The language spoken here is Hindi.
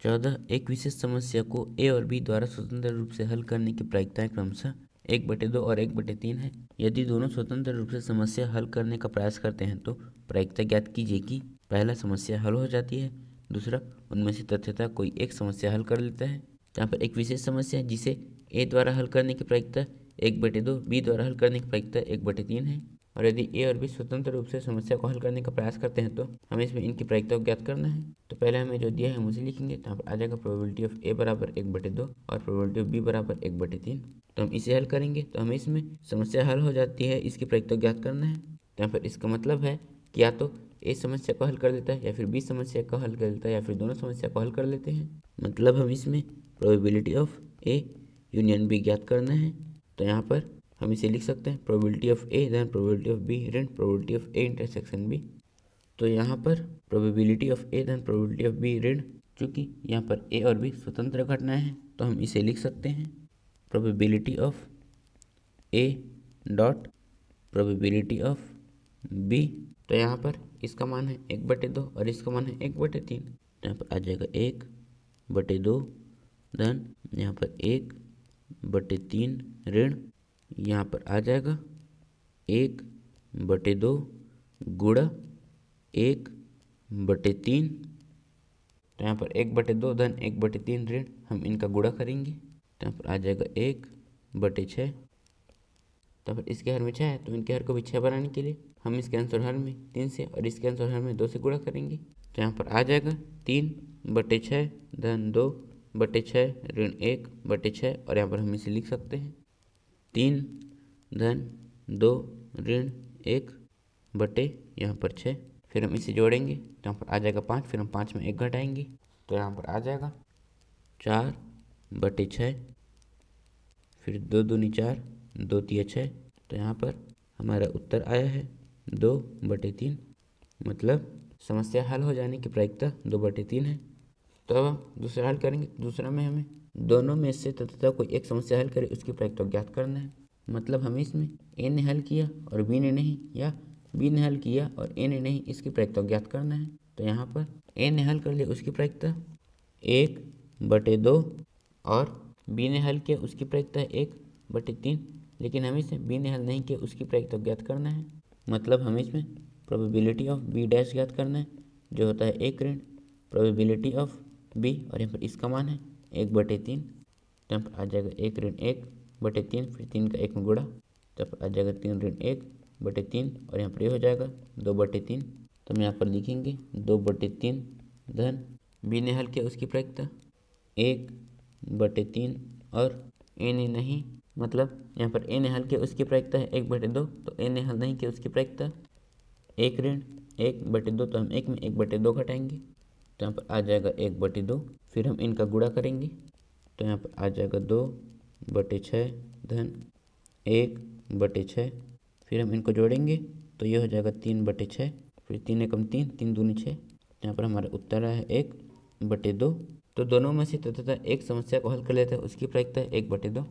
14 एक विशेष समस्या को ए और बी द्वारा स्वतंत्र रूप से हल करने की प्रायिकताएं क्रमशः 1/2 और 1/3 है। यदि दोनों स्वतंत्र रूप से समस्या हल करने का प्रयास करते हैं तो प्रायिकता ज्ञात कीजिए कि पहला समस्या हल हो जाती है, दूसरा उनमें से तथ्यतः कोई एक समस्या हल कर लेता है। यहाँ पर एक विशेष समस्या है जिसे ए द्वारा हल करने की प्रायिकता 1/2, बी द्वारा हल करने की प्रायिकता 1/3 है। और यदि ए और बी स्वतंत्र रूप से समस्या को हल करने का प्रयास करते हैं तो हमें इसमें इनकी प्रायिकता को ज्ञात करना है। तो पहले हमें जो दिया है हम उसे लिखेंगे। तो यहाँ पर आ जाएगा प्रोबेबिलिटी ऑफ ए बराबर 1/2 और प्रोबेबिलिटी ऑफ बी बराबर 1/3। तो हम इसे हल करेंगे तो हमें इसमें समस्या हल हो जाती है, इसकी प्रायिकता को ज्ञात करना है। तो यहाँ पर इसका मतलब है कि या तो ए समस्या को हल कर लेता है या फिर बी समस्या को हल कर लेता है या फिर दोनों समस्या को हल कर लेते हैं। मतलब हम इसमें probability of A union B ज्ञात करना है। तो यहाँ पर हम इसे लिख सकते हैं probability of A then probability of B ऋण probability of A intersection B. तो यहाँ पर probability of A then probability of B ऋण, चूँकि यहाँ पर ए और बी स्वतंत्र घटनाएं हैं तो हम इसे लिख सकते हैं probability of A dot probability of B. तो यहाँ पर इसका मान है 1/2 और इसका मान है 1/3। तो यहाँ पर आ जाएगा 1/2 धन यहाँ पर 1/3 ऋण यहाँ पर आ जाएगा 1/2 गुणा 1/3। तो यहाँ पर 1/2 धन 1/3 ऋण हम इनका गुणा करेंगे। तो यहाँ पर आ जाएगा 1/6। तो फिर इसके हर में 6 है तो इनके हर को भी 6 बनाने के लिए हम इसके आंसर हर में 3 से और इसके आंसर हर में 2 से गुणा करेंगे। तो यहाँ पर आ जाएगा 3/6 धन 2/6 ऋण 1/6 और यहाँ पर हम इसे लिख सकते हैं 3 धन 2 ऋण 1/, यहाँ पर 6। फिर हम इसे जोड़ेंगे तो यहाँ पर आ जाएगा 5, फिर हम 5 में 1 घटाएंगे तो यहाँ पर आ जाएगा 4/6, फिर 2 दूनी 4, 2 तिया 6। तो यहाँ पर हमारा उत्तर आया है 2/3। मतलब समस्या हल हो जाने की प्रायिकता 2/3 है। तो अब हम दूसरा हल करेंगे। दूसरा में हमें दोनों में से तथा कोई एक समस्या हल करे उसकी प्रायिकता ज्ञात करना है। मतलब हमें इसमें ए ने हल किया और बी ने नहीं, या बी ने हल किया और ए ने नहीं, इसकी प्रायिकता ज्ञात करना है। तो यहाँ पर ए ने हल कर लिया उसकी प्रायिकता 1/2 और बी ने हल किया उसकी प्रायिकता है 1/3, लेकिन हमें इसे बी ने हल नहीं किया उसकी प्रायिकता ज्ञात करना है। मतलब हमें इसमें प्रोबेबिलिटी ऑफ बी डैश ज्ञात करना है जो होता है 1 ऋण प्रोबेबिलिटी ऑफ बी और यहाँ पर इसका मान है 1/3। तो यहाँ पर आ जाएगा 1 ऋण 1/3, फिर 3 का 1 में गुणा, तो यहाँ पर आ जाएगा 3 ऋण 1/3 और यहाँ पर ये हो जाएगा 2/3। तो हम यहाँ पर लिखेंगे 2/3 धन बी ने हल किया उसकी प्रायिकता 1/3 और ए ने नहीं, मतलब यहाँ पर ए ने हल किया उसकी प्रायिकता है 1/2, तो ए ने हल नहीं किया उसकी प्रायिकता 1 ऋण 1/2, तो हम 1 में 1/2 घटाएंगे तो यहाँ पर आ जाएगा 1/2। फिर हम इनका गुणा करेंगे तो यहाँ पर आ जाएगा 2/6 धन 1/6। फिर हम इनको जोड़ेंगे तो ये हो जाएगा 3/6, फिर 3 एकम 3, 3 दूनी 6। यहाँ पर हमारा उत्तर आया है 1/2। तो दोनों में से तथा एक समस्या को हल कर लेते हैं उसकी प्रायिकता है 1/2।